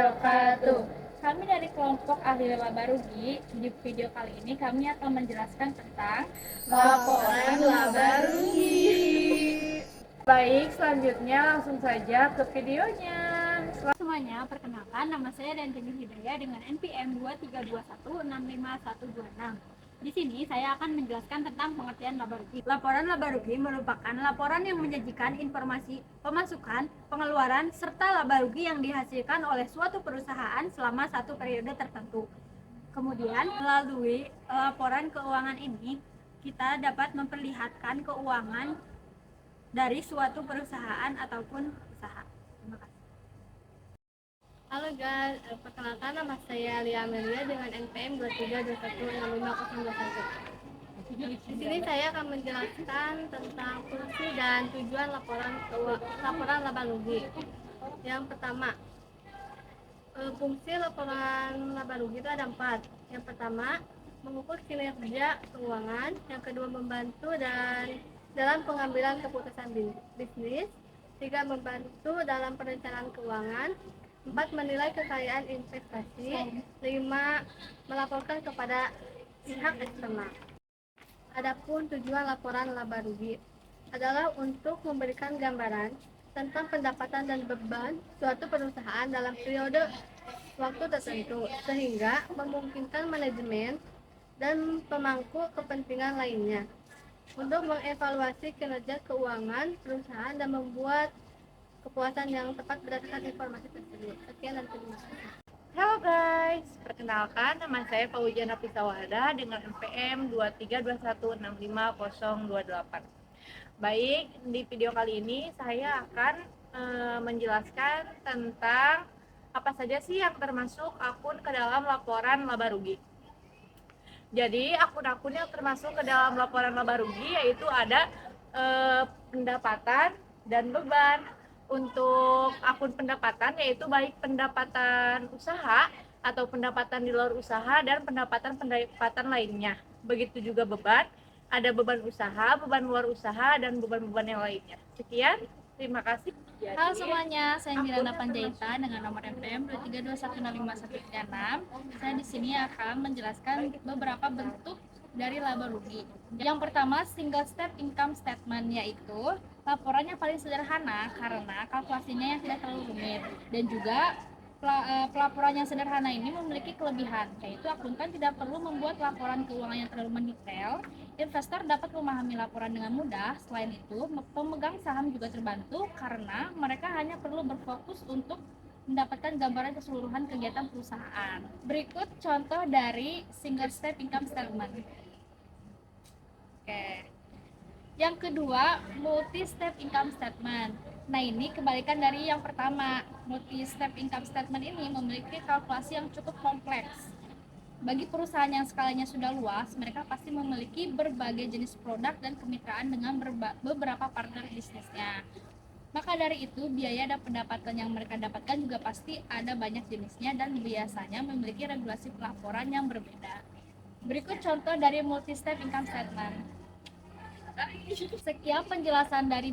wabarakatuh. Kami dari kelompok ahli laba rugi. Di video kali ini kami akan menjelaskan tentang laporan laba rugi. Baik, selanjutnya langsung saja ke videonya. Semuanya, perkenalkan nama saya Dantini Hidayah dengan NPM 232165126. Di sini saya akan menjelaskan tentang pengertian laba rugi. Laporan laba rugi merupakan laporan yang menyajikan informasi pemasukan, pengeluaran, serta laba rugi yang dihasilkan oleh suatu perusahaan selama satu periode tertentu. Kemudian, melalui laporan keuangan ini, kita dapat memperlihatkan keuangan dari suatu perusahaan ataupun usaha. Terima kasih. Halo guys, perkenalkan nama saya Lia Amelia dengan NPM 232165021. Di sini saya akan menjelaskan tentang fungsi dan tujuan laporan laba rugi. Yang pertama, fungsi laporan laba rugi itu ada 4. Yang pertama, mengukur kinerja keuangan. Yang kedua, membantu dalam pengambilan keputusan bisnis. 3, membantu dalam perencanaan keuangan. 4, menilai kekayaan investasi. 5, melaporkan kepada pihak eksternal. Adapun tujuan laporan laba rugi adalah untuk memberikan gambaran tentang pendapatan dan beban suatu perusahaan dalam periode waktu tertentu, sehingga memungkinkan manajemen dan pemangku kepentingan lainnya untuk mengevaluasi kinerja keuangan perusahaan dan membuat kepuasan yang tepat berdasarkan informasi tersebut. Sekian dan terima kasih. Halo guys, perkenalkan nama saya Fauzia Nafisawada dengan NPM 232165028. Baik, di video kali ini saya akan menjelaskan tentang apa saja sih yang termasuk akun ke dalam laporan laba rugi. Jadi akun-akun yang termasuk ke dalam laporan laba rugi yaitu ada pendapatan dan beban. Untuk akun pendapatan yaitu baik pendapatan usaha atau pendapatan di luar usaha dan pendapatan lainnya. Begitu juga beban, ada beban usaha, beban luar usaha, dan beban-beban yang lainnya. Sekian, terima kasih. Halo semuanya, saya Mirana Panjaitan dengan nomor NPM 232165136. Saya di sini akan menjelaskan beberapa bentuk dari laba rugi. Yang pertama, single step income statement, yaitu laporannya paling sederhana karena kalkulasinya yang tidak terlalu rumit, dan juga pelaporan yang sederhana ini memiliki kelebihan, yaitu akuntan tidak perlu membuat laporan keuangan yang terlalu mendetail. Investor dapat memahami laporan dengan mudah. Selain itu, pemegang saham juga terbantu karena mereka hanya perlu berfokus untuk mendapatkan gambaran keseluruhan kegiatan perusahaan. Berikut contoh dari single step income statement. Oke. Yang kedua, multi-step income statement. Nah, ini kebalikan dari yang pertama. Multi-step income statement ini memiliki kalkulasi yang cukup kompleks. Bagi perusahaan yang skalanya sudah luas, mereka pasti memiliki berbagai jenis produk dan kemitraan dengan beberapa partner bisnisnya. Maka dari itu, biaya dan pendapatan yang mereka dapatkan juga pasti ada banyak jenisnya dan biasanya memiliki regulasi pelaporan yang berbeda. Berikut contoh dari multi-step income statement. Sekian penjelasan dari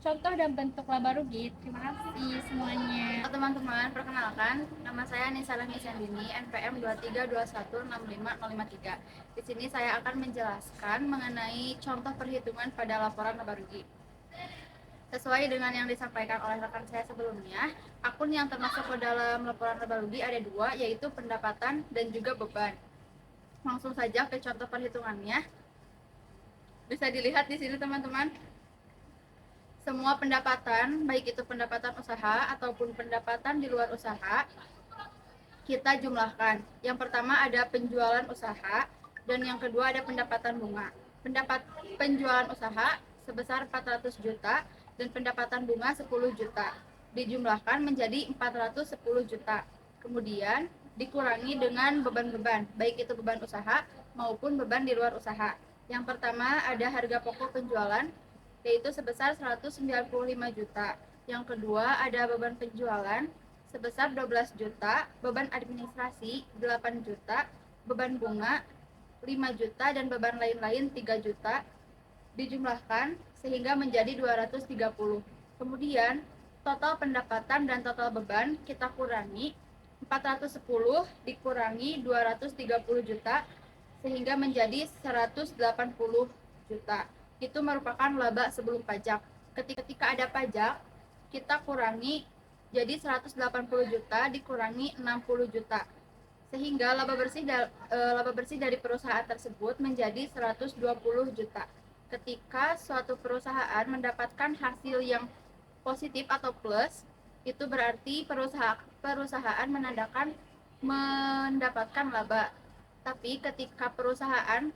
contoh dan bentuk laba rugi. Terima kasih semuanya. Halo teman-teman, perkenalkan nama saya Nisa Lani Sandini, NPM 232165053. Di sini saya akan menjelaskan mengenai contoh perhitungan pada laporan laba rugi. Sesuai dengan yang disampaikan oleh rekan saya sebelumnya, akun yang termasuk ke dalam laporan laba rugi ada 2, yaitu pendapatan dan juga beban. Langsung saja ke contoh perhitungannya. Bisa dilihat di sini teman-teman. Semua pendapatan, baik itu pendapatan usaha ataupun pendapatan di luar usaha, kita jumlahkan. Yang pertama ada penjualan usaha dan yang kedua ada pendapatan bunga. Penjualan usaha sebesar 400 juta dan pendapatan bunga 10 juta. Dijumlahkan menjadi 410 juta. Kemudian dikurangi dengan beban-beban, baik itu beban usaha maupun beban di luar usaha. Yang pertama ada harga pokok penjualan, yaitu sebesar 195 juta. Yang kedua ada beban penjualan sebesar 12 juta, beban administrasi 8 juta, beban bunga 5 juta, dan beban lain-lain 3 juta. Dijumlahkan sehingga menjadi 230. Kemudian total pendapatan dan total beban kita kurangi 410 dikurangi 230 juta sehingga menjadi 180 juta. Itu merupakan laba sebelum pajak. Ketika ada pajak, kita kurangi jadi 180 juta dikurangi 60 juta. Sehingga laba bersih dari perusahaan tersebut menjadi 120 juta. Ketika suatu perusahaan mendapatkan hasil yang positif atau plus, itu berarti perusahaan mendapatkan laba. Tapi ketika perusahaan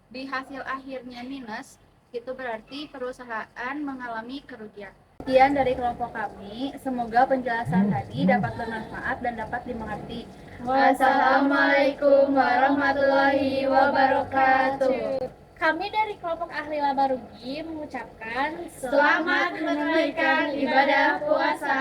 di hasil akhirnya minus, itu berarti perusahaan mengalami kerugian. Sekian dari kelompok kami, semoga penjelasan tadi dapat bermanfaat dan dapat dimengerti. Wassalamualaikum warahmatullahi wabarakatuh. Kami dari kelompok ahli laba rugi mengucapkan Selamat menunaikan ibadah puasa.